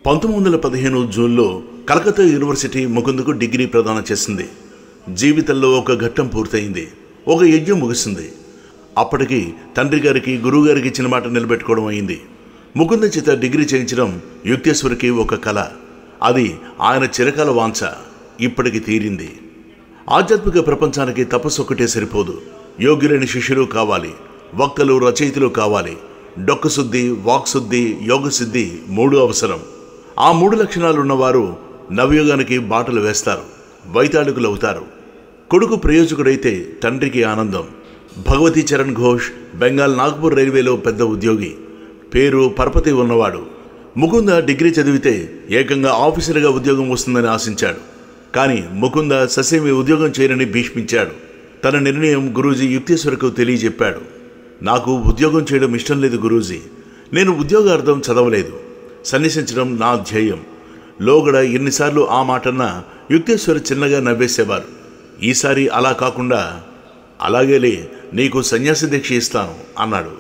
1915 జూన్లో Calcutta university ముకుంద్కు degree ప్రదానం చేసింది. జీవితంలో ఒక ఘట్టం పూర్తయింది, ఒక యజ్ఞం ముగిసింది. అప్పటికి తండ్రి గారికి గురువు గారికి ఇచ్చిన మాట నిలబెట్టుకోవడం అయింది. ముకుంద చేత డిగ్రీ చేయించడం యుక్తేశ్వరికి ఒక కళ. అది ఆయన చిరకాల వాంఛ ఇప్పటికి తీరింది. ఆధ్యాత్మిక ప్రపంచానికి తపస్సు ఒక్కటే సరిపోదు, యోగ్యులైన శిష్యులు కావాలి, వక్తలు రచయితలు కావాలి. డొక్కశుద్ధి, వాక్శుద్ధి, యోగసిద్ధి మూడు అవసరం. ఆ మూడు లక్షణాలు ఉన్నవారు నవయుగానికి బాటలు వేస్తారు, వైతాళికులు అవుతారు. కొడుకు ప్రయోజకుడైతే తండ్రికి ఆనందం. భగవతీ చరణ్ ఘోష్ బెంగాల్ నాగ్పూర్ రైల్వేలో పెద్ద ఉద్యోగి, పేరు పరపతి ఉన్నవాడు. ముకుంద డిగ్రీ చదివితే ఏకంగా ఆఫీసర్గా ఉద్యోగం వస్తుందని ఆశించాడు. కానీ ముకుంద ససేమి ఉద్యోగం చేయరని భీష్మించాడు. తన నిర్ణయం గురూజీ యుక్తేశ్వరకు తెలియజెప్పాడు. నాకు ఉద్యోగం చేయడం ఇష్టం లేదు గురూజీ, నేను ఉద్యోగార్థం చదవలేదు, సన్యసించడం నా ధ్యేయం. లోగడ ఎన్నిసార్లు ఆ మాటన్నా యుక్తేశ్వర్ చిన్నగా నవ్వేసేవారు. ఈసారి అలా కాకుండా, అలాగేలే, నీకు సన్యాసి దీక్ష ఇస్తాను అన్నాడు.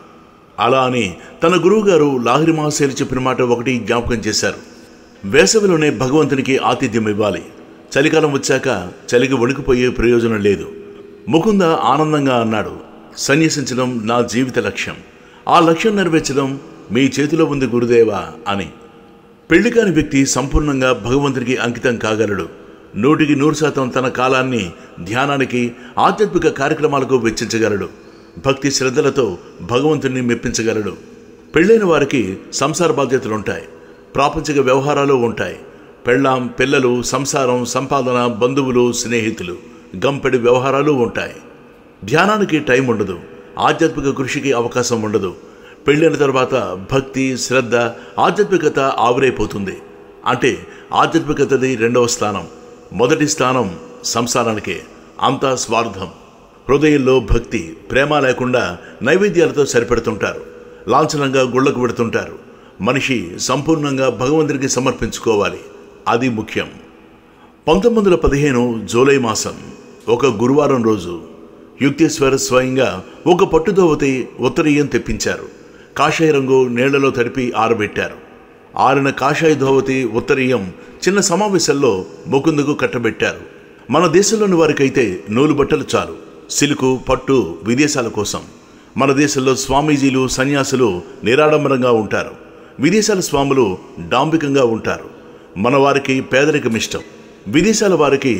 అలా అని తన గురువుగారు లాహిరి మహాశయులు చెప్పిన మాట ఒకటి జ్ఞాపకం చేశారు. వేసవిలోనే భగవంతునికి ఆతిథ్యం ఇవ్వాలి, చలికాలం వచ్చాక చలికి వణికిపోయే ప్రయోజనం లేదు. ముకుంద ఆనందంగా అన్నాడు, సన్యసించడం నా జీవిత లక్ష్యం, ఆ లక్ష్యం నెరవేర్చడం మీ చేతిలో ఉంది గురుదేవా అని. పెళ్లి కాని వ్యక్తి సంపూర్ణంగా భగవంతునికి అంకితం కాగలడు. 100% తన కాలాన్ని ధ్యానానికి, ఆధ్యాత్మిక కార్యక్రమాలకు వెచ్చించగలడు. భక్తి శ్రద్ధలతో భగవంతుని మెప్పించగలడు. పెళ్ళైన వారికి సంసార బాధ్యతలుంటాయి, ప్రాపంచిక వ్యవహారాలు ఉంటాయి. పెళ్ళాం, పిల్లలు, సంసారం, సంపాదన, బంధువులు, స్నేహితులు, గంపెడి వ్యవహారాలు ఉంటాయి. ధ్యానానికి టైం ఉండదు, ఆధ్యాత్మిక కృషికి అవకాశం ఉండదు. పెళ్ళైన తర్వాత భక్తి, శ్రద్ధ, ఆధ్యాత్మికత ఆవిరైపోతుంది. అంటే ఆధ్యాత్మికతది రెండవ స్థానం, మొదటి స్థానం సంసారానికే. అంతా స్వార్థం. హృదయంలో భక్తి, ప్రేమ లేకుండా నైవేద్యాలతో సరిపెడుతుంటారు, లాంఛనంగా గుళ్ళకు పెడుతుంటారు. మనిషి సంపూర్ణంగా భగవంతుడికి సమర్పించుకోవాలి, అది ముఖ్యం. 1915 జూలై మాసం ఒక గురువారం రోజు యుక్తేశ్వర్ స్వయంగా ఒక పట్టుదోవతి ఉత్తరీయం తెప్పించారు. కాషాయ రంగు నీళ్లలో తడిపి ఆరబెట్టారు. ఆరిన కాషాయ ధోవతి ఉత్తరీయం చిన్న సమావేశంలో ముకుందుకు కట్టబెట్టారు. మన దేశంలోని వారికైతే నూలు బట్టలు చాలు, సిలుకు, పట్టు విదేశాల కోసం. మన దేశంలో స్వామీజీలు, సన్యాసులు నిరాడంబరంగా ఉంటారు, విదేశాల స్వాములు డాంబికంగా ఉంటారు. మన వారికి పేదరికం ఇష్టం, విదేశాల వారికి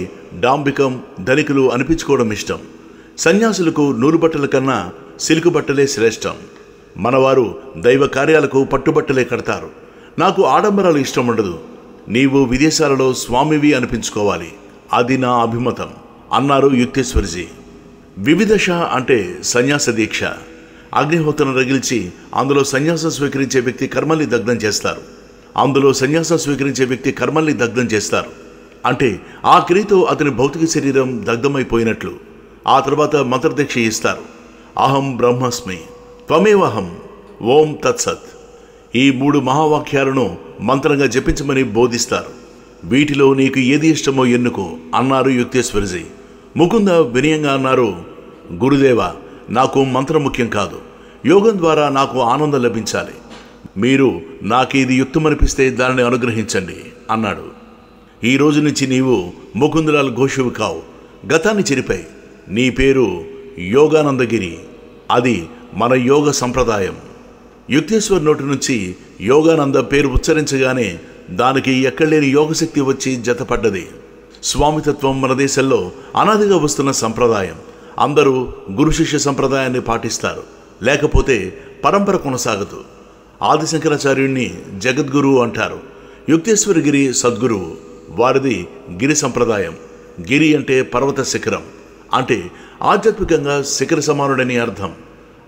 డాంబికం, ధనికులు అనిపించుకోవడం ఇష్టం. సన్యాసులకు నూలు బట్టల కన్నా సిల్కు బట్టలే శ్రేష్టం. మనవారు దైవ కార్యాలకు పట్టుబట్టలే కడతారు. నాకు ఆడంబరాలు ఇష్టం ఉండదు, నీవు విదేశాలలో స్వామివి అనిపించుకోవాలి, అది నా అభిమతం అన్నారు యుక్తేశ్వర్జీ. వివిధశ అంటే సన్యాస దీక్ష. అగ్నిహోత్రం రగిల్చి అందులో సన్యాసం స్వీకరించే వ్యక్తి కర్మల్ని దగ్ధం చేస్తారు. అంటే ఆ క్రియతో అతని భౌతిక శరీరం దగ్ధమైపోయినట్లు. ఆ తర్వాత మంత్రదీక్ష ఇస్తారు. అహం బ్రహ్మస్మి, త్వమేవహం, ఓం తత్సత్. ఈ 3 మహావాక్యాలను మంత్రంగా జపించమని బోధిస్తారు. వీటిలో నీకు ఏది ఇష్టమో ఎన్నుకో అన్నారు యుక్తేశ్వర్జీ. ముకుంద వినయంగా అన్నారు, గురుదేవా, నాకు మంత్రం ముఖ్యం కాదు, యోగం ద్వారా నాకు ఆనందం లభించాలి. మీరు నాకు ఇది యుక్తమనిపిస్తే దానిని అనుగ్రహించండి అన్నాడు. ఈ రోజు నుంచి నీవు ముకుందలాల్ ఘోషువు కావు, గతాన్ని చెరిపాయి. నీ పేరు యోగానందగిరి, అది మన యోగ సంప్రదాయం. యుక్తేశ్వర్ నోటి నుంచి యోగానంద పేరు ఉచ్చరించగానే దానికి ఎక్కడలేని యోగశక్తి వచ్చి జతపడ్డది. స్వామితత్వం మన దేశంలో అనాదిగా వస్తున్న సంప్రదాయం. అందరూ గురు శిష్య సంప్రదాయాన్ని పాటిస్తారు, లేకపోతే పరంపర కొనసాగదు. ఆదిశంకరాచార్యుణ్ణి జగద్గురువు అంటారు, యుక్తేశ్వరగిరి సద్గురువు. వారిది గిరి సంప్రదాయం. గిరి అంటే పర్వత శిఖరం, అంటే ఆధ్యాత్మికంగా శిఖర సమానుడని అర్థం.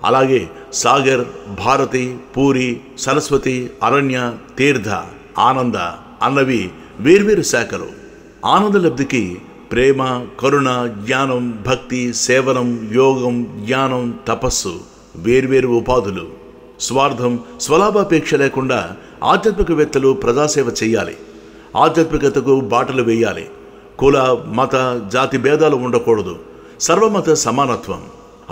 అలాగే సాగర్, భారతి, పూరి, సరస్వతి, అరణ్య, తీర్థ, ఆనంద అన్నవి వేర్వేరు శాఖలు. ఆనంద లబ్ధికి ప్రేమ, కరుణ, జ్ఞానం, భక్తి, సేవనం, యోగం, జ్ఞానం, తపస్సు వేర్వేరు ఉపాధులు. స్వార్థం, స్వలాభాపేక్ష లేకుండా ఆధ్యాత్మికవేత్తలు ప్రజాసేవ చేయాలి. ఆధ్యాత్మికతకు బాటలు వేయాలి. కుల, మత, జాతి భేదాలు ఉండకూడదు. సర్వమత సమానత్వం,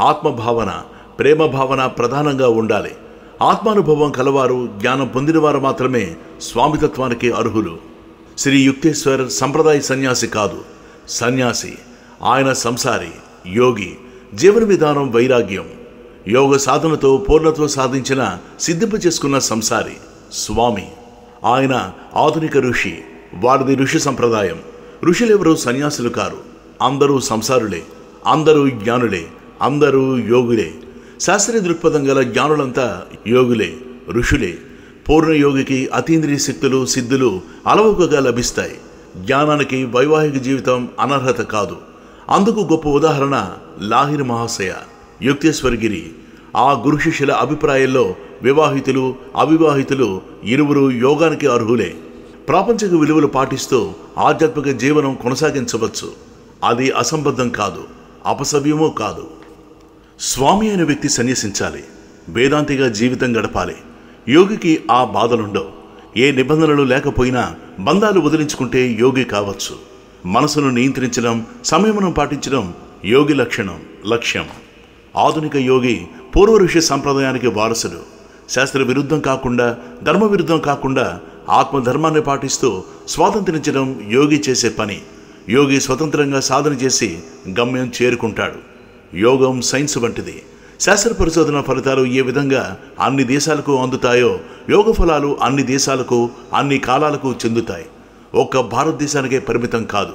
ఆత్మభావన, ప్రేమ భావన ప్రధానంగా ఉండాలి. ఆత్మానుభవం కలవారు, జ్ఞానం పొందినవారు మాత్రమే స్వామితత్వానికి అర్హులు. శ్రీ యుక్తేశ్వర్ సంప్రదాయ సన్యాసి కాదు, సన్యాసి. ఆయన సంసారి, యోగి. జీవన విధానం వైరాగ్యం. యోగ సాధనతో పూర్ణత్వం సాధించిన, సిద్ధింప చేసుకున్న సంసారి స్వామి. ఆయన ఆధునిక ఋషి. వారిది ఋషి సంప్రదాయం. ఋషులెవరూ సన్యాసులు కారు. అందరూ సంసారులే, అందరూ జ్ఞానులే, అందరూ యోగులే. శాస్త్రీయ దృక్పథం గల జ్ఞానులంతా యోగులే, ఋషులే. పూర్ణయోగికి అతీంద్రియ శక్తులు, సిద్ధులు అలవోకగా లభిస్తాయి. జ్ఞానానికి వైవాహిక జీవితం అనర్హత కాదు. అందుకు గొప్ప ఉదాహరణ లాహిరి మహాశయ, యుక్తేశ్వరగిరి. ఆ గురు శిష్యుల అభిప్రాయంలో వివాహితులు, అవివాహితులు ఇరువురు యోగానికి అర్హులే. ప్రాపంచిక విలువలు పాటిస్తూ ఆధ్యాత్మిక జీవనం కొనసాగించవచ్చు. అది అసంబద్ధం కాదు, అపసవ్యమూ కాదు. స్వామి అయిన వ్యక్తి సన్యసించాలి, వేదాంతిగా జీవితం గడపాలి. యోగికి ఆ బాధలుండవు. ఏ నిబంధనలు లేకపోయినా బంధాలు వదిలించుకుంటే యోగి కావచ్చు. మనసును నియంత్రించడం, సంయమనం పాటించడం యోగి లక్ష్యం. ఆధునిక యోగి పూర్వ ఋషి సంప్రదాయానికి వారసుడు. శాస్త్ర విరుద్ధం కాకుండా, ధర్మ విరుద్ధం కాకుండా ఆత్మధర్మాన్ని పాటిస్తూ స్వాతంత్రించడం యోగి చేసే పని. యోగి స్వతంత్రంగా సాధన చేసి గమ్యం చేరుకుంటాడు. యోగం సైన్స్ వంటిది. శాస్త్ర పరిశోధన ఫలితాలు ఏ విధంగా అన్ని దేశాలకు అందుతాయో యోగ ఫలాలు అన్ని దేశాలకు, అన్ని కాలాలకు చెందుతాయి. ఒక్క భారతదేశానికే పరిమితం కాదు.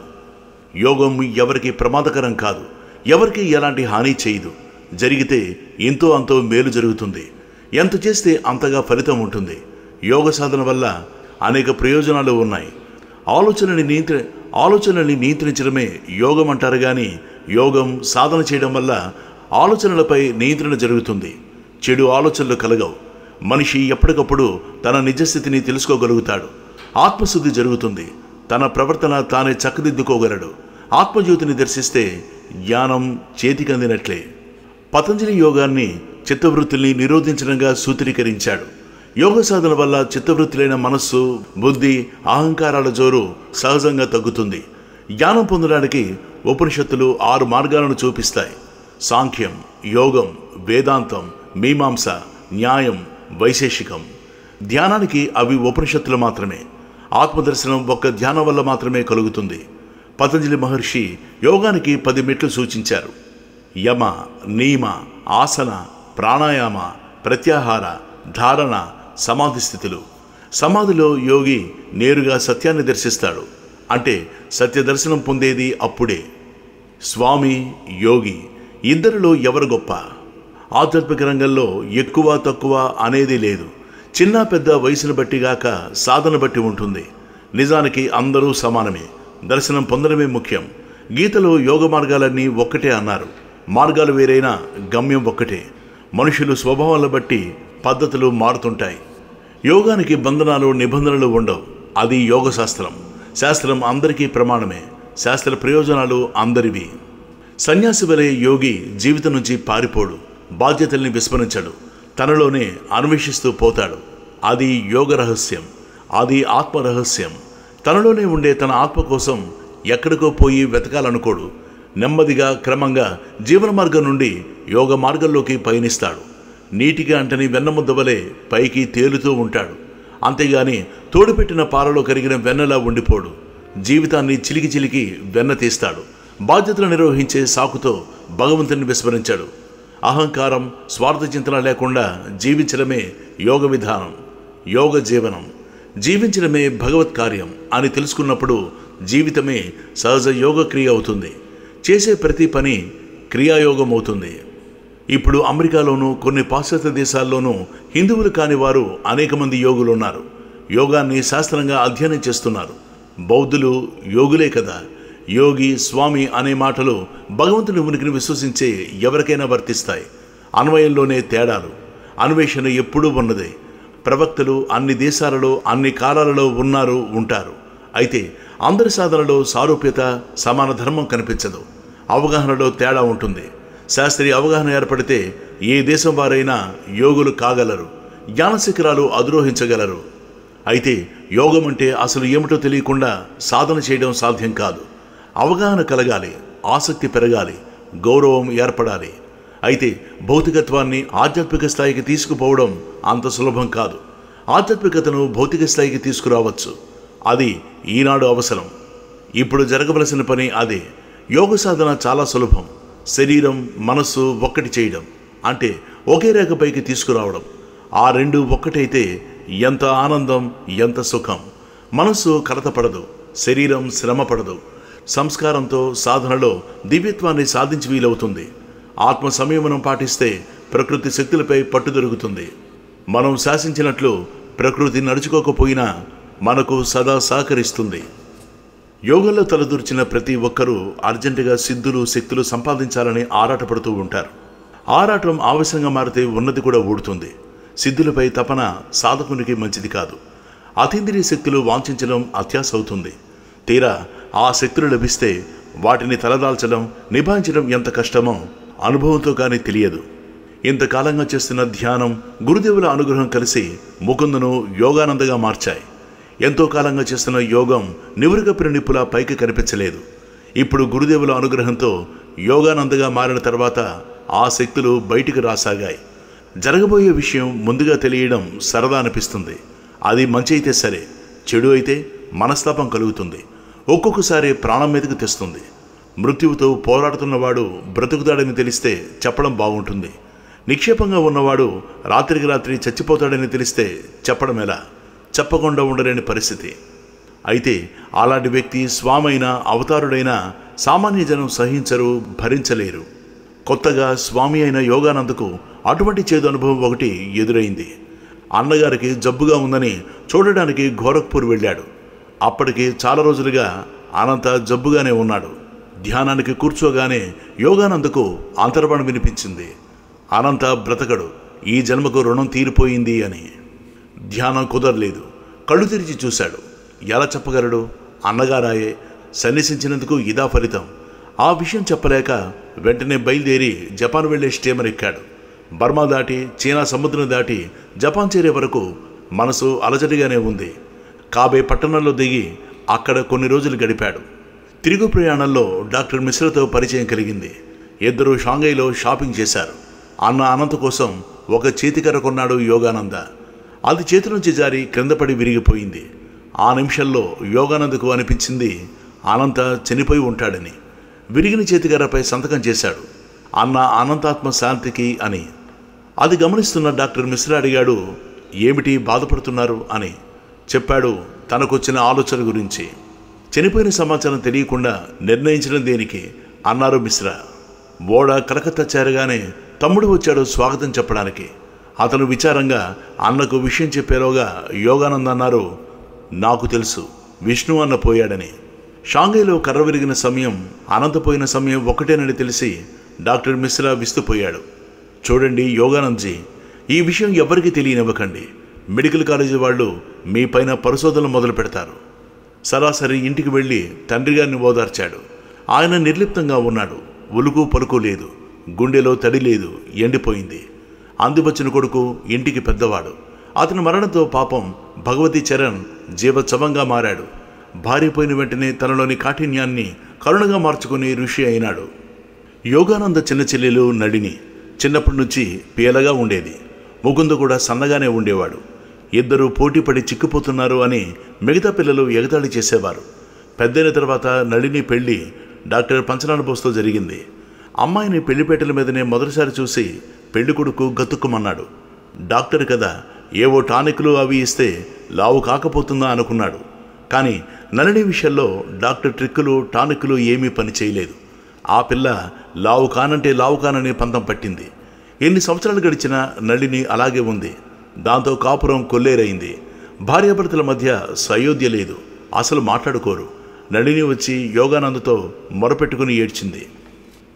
యోగం ఎవరికి ప్రమాదకరం కాదు, ఎవరికి ఎలాంటి హాని చేయదు. జరిగితే ఎంతో అంతో మేలు జరుగుతుంది. ఎంత చేస్తే అంతగా ఫలితం ఉంటుంది. యోగ సాధన వల్ల అనేక ప్రయోజనాలు ఉన్నాయి. ఆలోచనల్ని నియంత్రించడమే యోగం అంటారు. కానీ యోగం సాధన చేయడం వల్ల ఆలోచనలపై నియంత్రణ జరుగుతుంది. చెడు ఆలోచనలు కలగవు. మనిషి ఎప్పటికప్పుడు తన నిజస్థితిని తెలుసుకోగలుగుతాడు. ఆత్మశుద్ధి జరుగుతుంది. తన ప్రవర్తన తానే చక్కదిద్దుకోగలడు. ఆత్మజ్యోతిని దర్శిస్తే జ్ఞానం చేతికందినట్లే. పతంజలి యోగాన్ని చిత్తవృత్తుల్ని నిరోధించడంగా సూత్రీకరించాడు. యోగ సాధన వల్ల చిత్తవృత్తులైన మనస్సు, బుద్ధి, అహంకారాల జోరు సహజంగా తగ్గుతుంది. జ్ఞానం పొందడానికి ఉపనిషత్తులు 6 మార్గాలను చూపిస్తాయి. సాంఖ్యం, యోగం, వేదాంతం, మీమాంస, న్యాయం, వైశేషికం. ధ్యానానికి అవి ఉపనిషత్తులు మాత్రమే. ఆత్మదర్శనం ఒక్క ధ్యానం వల్ల మాత్రమే కలుగుతుంది. పతంజలి మహర్షి యోగానికి 10 మెట్లు సూచించారు. యమ, నియమ, ఆసన, ప్రాణాయామ, ప్రత్యాహార, ధారణ, సమాధి స్థితులు. సమాధిలో యోగి నేరుగా సత్యాన్ని దర్శిస్తాడు. అంటే సత్య దర్శనం పొందేది అప్పుడే. స్వామి, యోగి ఇద్దరిలో ఎవరు గొప్ప? ఆధ్యాత్మిక రంగంలో ఎక్కువ తక్కువ అనేది లేదు. చిన్న పెద్ద వయసును బట్టి గాక సాధన బట్టి ఉంటుంది. నిజానికి అందరూ సమానమే. దర్శనం పొందడమే ముఖ్యం. గీతలో యోగ మార్గాలన్నీ ఒక్కటే అన్నారు. మార్గాలు వేరైనా గమ్యం ఒక్కటే. మనుషులు స్వభావాలను బట్టి పద్ధతులు మారుతుంటాయి. యోగానికి బంధనాలు, నిబంధనలు ఉండవు. అది యోగ శాస్త్రం. శాస్త్రం అందరికీ ప్రమాణమే. శాస్త్ర ప్రయోజనాలు అందరివి. సన్యాసి వలె యోగి జీవితం నుంచి పారిపోడు. బాధ్యతల్ని విస్మరించడు. తనలోనే అన్వేషిస్తూ పోతాడు. అది యోగ రహస్యం. అది ఆత్మ రహస్యం. తనలోనే ఉండే తన ఆత్మ కోసం ఎక్కడికో పోయి వెతకాలనుకోడు. నెమ్మదిగా, క్రమంగా జీవన మార్గం నుండి యోగ మార్గంలోకి పయనిస్తాడు. నీటికి అంటని వెన్నముద్ద వలె పైకి తేలుతూ ఉంటాడు. అంతేగాని తోడుపెట్టిన పాలలో కరిగిన వెన్నలా ఉండిపోడు. జీవితాన్ని చిలికి చిలికి వెన్న తీస్తాడు. బాధ్యతలు నిర్వహించే సాకుతో భగవంతుని విస్మరించాడు. అహంకారం, స్వార్థ చింతన లేకుండా జీవించడమే యోగ విధానం, యోగ జీవనం. జీవించడమే భగవత్ కార్యం అని తెలుసుకున్నప్పుడు జీవితమే సహజ యోగ క్రియ అవుతుంది. చేసే ప్రతి పని క్రియాయోగం అవుతుంది. ఇప్పుడు అమెరికాలోనూ కొన్ని పాశ్చాత్య దేశాల్లోనూ హిందువులు కాని వారు అనేక మంది యోగులు ఉన్నారు. యోగాన్ని శాస్త్రంగా అధ్యయనం చేస్తున్నారు. బౌద్ధులు యోగులే కదా. యోగి, స్వామి అనే మాటలు భగవంతుని ఉనికిని విశ్వసించే ఎవరికైనా వర్తిస్తాయి. అన్వయంలోనే తేడాలు. అన్వేషణ ఎప్పుడూ ఉన్నదే. ప్రవక్తలు అన్ని దేశాలలో, అన్ని కాలాలలో ఉన్నారు, ఉంటారు. అయితే అందరి సాధనలో సారూప్యత, సమాన ధర్మం కనిపించదు. అవగాహనలో తేడా ఉంటుంది. శాస్త్రీయ అవగాహన ఏర్పడితే ఏ దేశం వారైనా యోగులు కాగలరు. జ్ఞాన శిఖరాలు అధిరోహించగలరు. అయితే యోగం అంటే అసలు ఏమిటో తెలియకుండా సాధన చేయడం సాధ్యం కాదు. అవగాహన కలగాలి, ఆసక్తి పెరగాలి, గౌరవం ఏర్పడాలి. అయితే భౌతికత్వాన్ని ఆధ్యాత్మిక స్థాయికి తీసుకుపోవడం అంత సులభం కాదు. ఆధ్యాత్మికతను భౌతిక స్థాయికి తీసుకురావచ్చు. అది ఈనాడు అవసరం. ఇప్పుడు జరగవలసిన పని అదే. యోగ సాధన చాలా సులభం. శరీరం మనస్సు ఒక్కటి చేయడం అంటే ఒకే రేఖపైకి తీసుకురావడం. ఆ రెండు ఒక్కటైతే ఎంత ఆనందం, ఎంత సుఖం. మనస్సు కలతపడదు, శరీరం శ్రమ పడదు. సంస్కారంతో సాధనలో దివ్యత్వాన్ని సాధించి వీలవుతుంది. ఆత్మ సంయమనం పాటిస్తే ప్రకృతి శక్తులపై పట్టు దొరుకుతుంది. మనం శాసించినట్లు ప్రకృతి నడుచుకోకపోయినా మనకు సదా సహకరిస్తుంది. యోగంలో తలదూర్చిన ప్రతి ఒక్కరూ అర్జెంటుగా సిద్ధులు శక్తులు సంపాదించాలని ఆరాటపడుతూ ఉంటారు. ఆరాటం ఆవేశంగా మారితే ఉన్నది కూడా ఊడుతుంది. సిద్ధులపై తపన సాధకునికి మంచిది కాదు. అతీంద్రియ శక్తులు వాంఛించడం అత్యాశ అవుతుంది. తీరా ఆ శక్తులు లభిస్తే వాటిని తలదాల్చడం, నిభాయించడం ఎంత కష్టమో అనుభవంతో కానీ తెలియదు. ఇంతకాలంగా చేస్తున్న ధ్యానం, గురుదేవుల అనుగ్రహం కలిసి ముకుందును యోగానందగా మార్చాయి. ఎంతో కాలంగా చేస్తున్న యోగం నివురుగప్పిన నిప్పులా పైకి కనిపించలేదు. ఇప్పుడు గురుదేవుల అనుగ్రహంతో యోగానందగా మారిన తర్వాత ఆ శక్తులు బయటికి రాసాగాయి. జరగబోయే విషయం ముందుగా తెలియడం సరదా అనిపిస్తుంది. అది మంచి అయితే సరే, చెడు అయితే మనస్తాపం కలుగుతుంది. ఒక్కొక్కసారి ప్రాణం మీదకు తెస్తుంది. మృత్యువుతో పోరాడుతున్నవాడు బ్రతుకుతాడని తెలిస్తే చెప్పడం బాగుంటుంది. నిక్షేపంగా ఉన్నవాడు రాత్రికి రాత్రి చచ్చిపోతాడని తెలిస్తే చెప్పడం ఎలా? చెప్పకుండా ఉండలేని పరిస్థితి. అయితే అలాంటి వ్యక్తి స్వామైన అవతారుడైన సామాన్య జనం సహించరు, భరించలేరు. కొత్తగా స్వామి అయిన యోగానందకు అటువంటి చేదు అనుభవం ఒకటి ఎదురైంది. అన్నగారికి జబ్బుగా ఉందని చూడడానికి గోరఖ్పూర్ వెళ్ళాడు. అప్పటికి చాలా రోజులుగా అనంత జబ్బుగానే ఉన్నాడు. ధ్యానానికి కూర్చోగానే యోగానందకు అంతర్వాణం వినిపించింది. అనంత బ్రతకడు, ఈ జన్మకు రుణం తీరిపోయింది అని. ధ్యానం కుదరలేదు. కళ్ళు తెరిచి చూశాడు. ఎలా చెప్పగలడు? అన్నగారాయే, సన్నిసించినందుకు ఇదా ఫలితం. ఆ విషయం చెప్పలేక వెంటనే బయలుదేరి జపాన్ వెళ్లే స్టీమర్ ఎక్కాడు. బర్మా దాటి చైనా సముద్రం దాటి జపాన్ చేరే వరకు మనసు అలజడిగానే ఉంది. కాబే పట్టణంలో దిగి అక్కడ కొన్ని రోజులు గడిపాడు. తిరుగు ప్రయాణంలో డాక్టర్ మిశ్రాతో పరిచయం కలిగింది. ఇద్దరు షాంఘైలో షాపింగ్ చేశారు. అన్న అనంత కోసం ఒక చేతికర్ర కొన్నాడు యోగానంద. అది చేతి నుంచి జారి క్రిందపడి విరిగిపోయింది. ఆ నిమిషంలో యోగానందకు అనిపించింది అనంత చనిపోయి ఉంటాడని. విరిగిన చేతికర్రపై సంతకం చేశాడు, అన్న అనంతాత్మ శాంతికి అని. అది గమనిస్తున్న డాక్టర్ మిశ్రా అడిగాడు, ఏమిటి బాధపడుతున్నారు అని. చెప్పాడు తనకొచ్చిన ఆలోచన గురించి. చనిపోయిన సమాచారం తెలియకుండా నిర్ణయించడం దేనికి అన్నారు మిశ్రా. ఓడ కలకత్తా చేరగానే తమ్ముడు వచ్చాడు స్వాగతం చెప్పడానికి. అతను విచారంగా అన్నకు విషయం చెప్పేలోగా యోగానంద్ అన్నారు, నాకు తెలుసు విష్ణు అన్న పోయాడని. షాంఘైలో కర్ర విరిగిన సమయం అనంతపోయిన సమయం ఒకటేనని తెలిసి డాక్టర్ మిశ్రా విస్తుపోయాడు. చూడండి యోగానంద్జీ, ఈ విషయం ఎవరికి తెలియనివ్వకండి. మెడికల్ కాలేజీ వాళ్ళు మీ పైన పరిశోధనలు మొదలు పెడతారు. సరాసరి ఇంటికి వెళ్ళి తండ్రి గారిని ఓదార్చాడు. ఆయన నిర్లిప్తంగా ఉన్నాడు. ఉలుకు పలుకు లేదు, గుండెలో తడి లేదు, ఎండిపోయింది. అందివచ్చిన కొడుకు ఇంటికి పెద్దవాడు. అతని మరణంతో పాపం భగవతి చరణ్ జీవోత్సవంగా మారాడు. భార్య పోయిన వెంటనే తనలోని కాఠిన్యాన్ని కరుణగా మార్చుకుని ఋషి అయినాడు. యోగానంద చిన్న చెల్లెలు నళిని చిన్నప్పటి నుంచి పీలగా ఉండేది. ముకుంద కూడా సన్నగానే ఉండేవాడు. ఇద్దరు పోటీపడి చిక్కిపోతున్నారు అని మిగతా పిల్లలు ఎగతాళి చేసేవారు. పెద్దయిన తర్వాత నళిని పెళ్లి డాక్టర్ పంచనాల బోస్తో జరిగింది. అమ్మాయిని పెళ్లిపేటల మీదనే మొదటిసారి చూసి పెళ్లి కొడుకు గతుక్కుమన్నాడు. డాక్టర్ కదా, ఏవో టానిక్లు అవి ఇస్తే లావు కాకపోతుందా అనుకున్నాడు. కానీ నళిని విషయంలో డాక్టర్ ట్రిక్కులు టానిక్లు ఏమీ పని చేయలేదు. ఆ పిల్ల లావు కానంటే లావు కానని పంతం పట్టింది. ఎన్ని సంవత్సరాలు గడిచినా నళిని అలాగే ఉంది. దాంతో కాపురం కొల్లేరైంది. భార్యాభర్తల మధ్య సయోధ్య లేదు, అసలు మాట్లాడుకోరు. నళిని వచ్చి యోగానందతో మొరపెట్టుకుని ఏడ్చింది.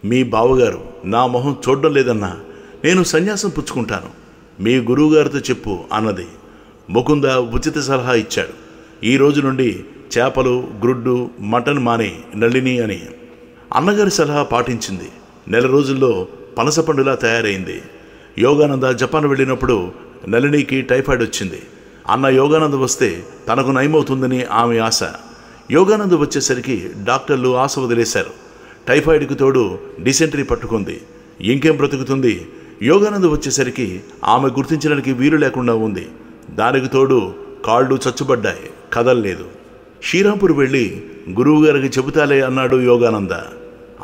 మీ బావగారు నా మొహం చూడడం లేదన్నా, నేను సన్యాసం పుచ్చుకుంటాను, మీ గురువుగారితో చెప్పు అన్నది. ముకుంద ఉచిత సలహా ఇచ్చాడు. ఈ రోజు నుండి చేపలు, గ్రుడ్డు, మటన్ మానే నళిని అని. అన్నగారి సలహా పాటించింది. నెల రోజుల్లో పనసపండులా తయారైంది. యోగానంద జపాన్ వెళ్ళినప్పుడు నళినికి టైఫాయిడ్ వచ్చింది. అన్న యోగానంద వస్తే తనకు నయమవుతుందని ఆమె ఆశ. యోగానంద వచ్చేసరికి డాక్టర్లు ఆశ వదిలేశారు. టైఫాయిడ్కి తోడు డిసెంటరీ పట్టుకుంది. ఇంకేం బ్రతుకుతుంది? యోగానంద వచ్చేసరికి ఆమె గుర్తించడానికి వీలు లేకుండా ఉంది. దానికి తోడు కాళ్ళు చచ్చుబడ్డాయి, కదల్లేదు. శ్రీరాంపూర్ వెళ్ళి గురువుగారికి చెబుతాలే అన్నాడు యోగానంద.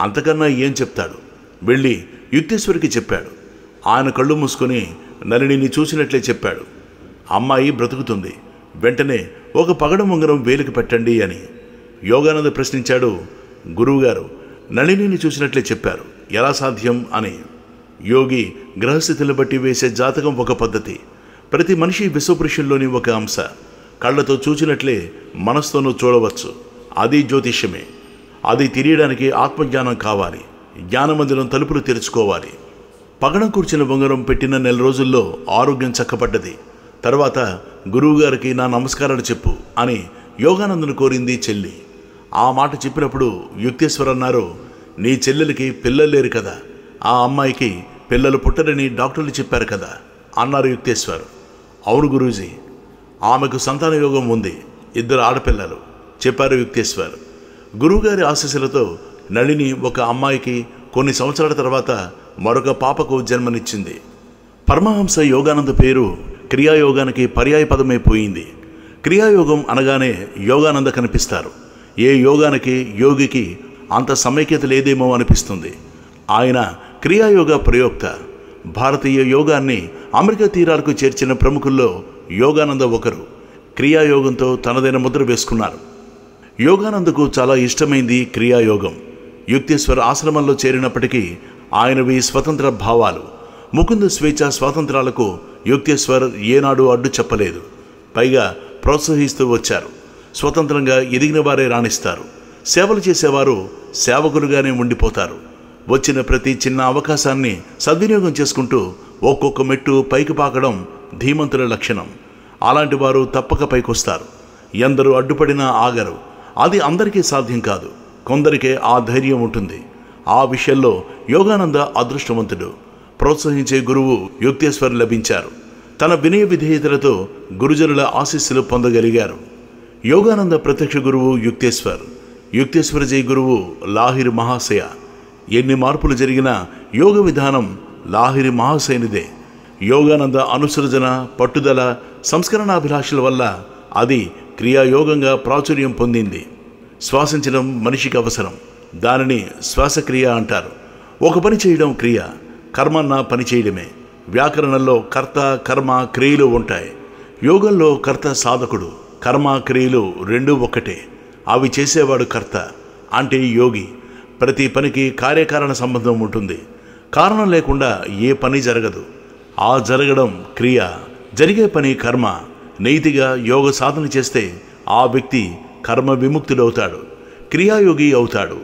అంతకన్నా ఏం చెప్తాడు? వెళ్ళి యుక్తేశ్వరికి చెప్పాడు. ఆయన కళ్ళు మూసుకొని నళినిని చూసినట్లే చెప్పాడు, అమ్మాయి బ్రతుకుతుంది, వెంటనే ఒక పగడం ఉంగరం వేలికి పెట్టండి అని. యోగానంద ప్రశ్నించాడు, గురువుగారు నళినిని చూసినట్లే చెప్పారు, ఎలా సాధ్యం అని. యోగి గ్రహస్థితులను బట్టి వేసే జాతకం ఒక పద్ధతి, ప్రతి మనిషి విశ్వపురుషుల్లోని ఒక అంశ. కళ్ళతో చూచినట్లే మనస్తోనూ చూడవచ్చు, అది జ్యోతిష్యమే. అది తెలియడానికి ఆత్మజ్ఞానం కావాలి, జ్ఞానమందిరం తలుపులు తెరుచుకోవాలి. పగడం కూర్చిన ఉంగరం పెట్టిన నెల రోజుల్లో ఆరోగ్యం చక్కబడ్డది. తర్వాత గురువుగారికి నా నమస్కారాలు చెప్పు అని యోగానందను కోరింది చెల్లి. ఆ మాట చెప్పినప్పుడు యుక్తేశ్వర్ అన్నారు, నీ చెల్లెలకి పిల్లలు లేరు కదా, ఆ అమ్మాయికి పిల్లలు పుట్టరని డాక్టర్లు చెప్పారు కదా అన్నారు యుక్తేశ్వర్. అవును గురూజీ, ఆమెకు సంతాన యోగం ఉంది, 2 ఆడపిల్లలు చెప్పారు యుక్తేశ్వర్. గురువుగారి ఆశీస్సులతో నళిని ఒక అమ్మాయికి కొన్ని సంవత్సరాల తర్వాత మరొక పాపకు జన్మనిచ్చింది. పరమహంస యోగానంద పేరు క్రియాయోగానికి పర్యాయ పదమైపోయింది. క్రియాయోగం అనగానే యోగానంద కనిపిస్తారు. ఏ యోగానికి యోగికి అంత సమైక్యత లేదేమో అనిపిస్తుంది. ఆయన క్రియాయోగ ప్రయోక్త. భారతీయ యోగాన్ని అమెరికా తీరాలకు చేర్చిన ప్రముఖుల్లో యోగానంద ఒకరు. క్రియాయోగంతో తనదైన ముద్ర వేసుకున్నారు. యోగానందకు చాలా ఇష్టమైంది క్రియాయోగం. యుక్తేశ్వర్ ఆశ్రమంలో చేరినప్పటికీ ఆయనవి స్వతంత్ర భావాలు. ముకుంద స్వేచ్ఛ స్వాతంత్రాలకు యుక్తేశ్వర్ ఏనాడు అడ్డు చెప్పలేదు. పైగా ప్రోత్సహిస్తూ వచ్చారు. స్వతంత్రంగా ఎదిగిన వారే రాణిస్తారు. సేవలు చేసేవారు సేవకులుగానే ఉండిపోతారు. వచ్చిన ప్రతి చిన్న అవకాశాన్ని సద్వినియోగం చేసుకుంటూ ఒక్కొక్క మెట్టు పైకి పాకడం ధీమంతుల లక్షణం. అలాంటి వారు తప్పక పైకొస్తారు. ఎందరూ అడ్డుపడినా ఆగరు. అది అందరికీ సాధ్యం కాదు, కొందరికే ఆ ధైర్యం ఉంటుంది. ఆ విషయంలో యోగానంద అదృష్టవంతుడు. ప్రోత్సహించే గురువు యుక్తేశ్వర్ లభించారు. తన వినయ విధేయతలతో గురుజనుల ఆశీస్సులు పొందగలిగారు. యోగానంద ప్రత్యక్ష గురువు యుక్తేశ్వర్. యుక్తేశ్వరజీ గురువు లాహిరి మహాశయ. ఎన్ని మార్పులు జరిగినా యోగ విధానం లాహిరి మహాశయనిదే. యోగానంద అనుసృజన, పట్టుదల, సంస్కరణాభిలాషల వల్ల అది క్రియాయోగంగా ప్రాచుర్యం పొందింది. శ్వాసించడం మనిషికి అవసరం. దానిని శ్వాసక్రియ అంటారు. ఒక పని చేయడం క్రియ, కర్మన్న పని చేయడమే. వ్యాకరణంలో కర్త, కర్మ, క్రియలు ఉంటాయి. యోగంలో కర్త సాధకుడు, కర్మ, క్రియలు రెండూ ఒక్కటే. అవి చేసేవాడు కర్త, అంటే యోగి. ప్రతి పనికి కార్యకారణ సంబంధం ఉంటుంది. కారణం లేకుండా ఏ పని జరగదు. ఆ జరగడం క్రియ, జరిగే పని కర్మ. నైతిగా యోగ సాధన చేస్తే ఆ వ్యక్తి కర్మ విముక్తుడవుతాడు, క్రియాయోగి అవుతాడు.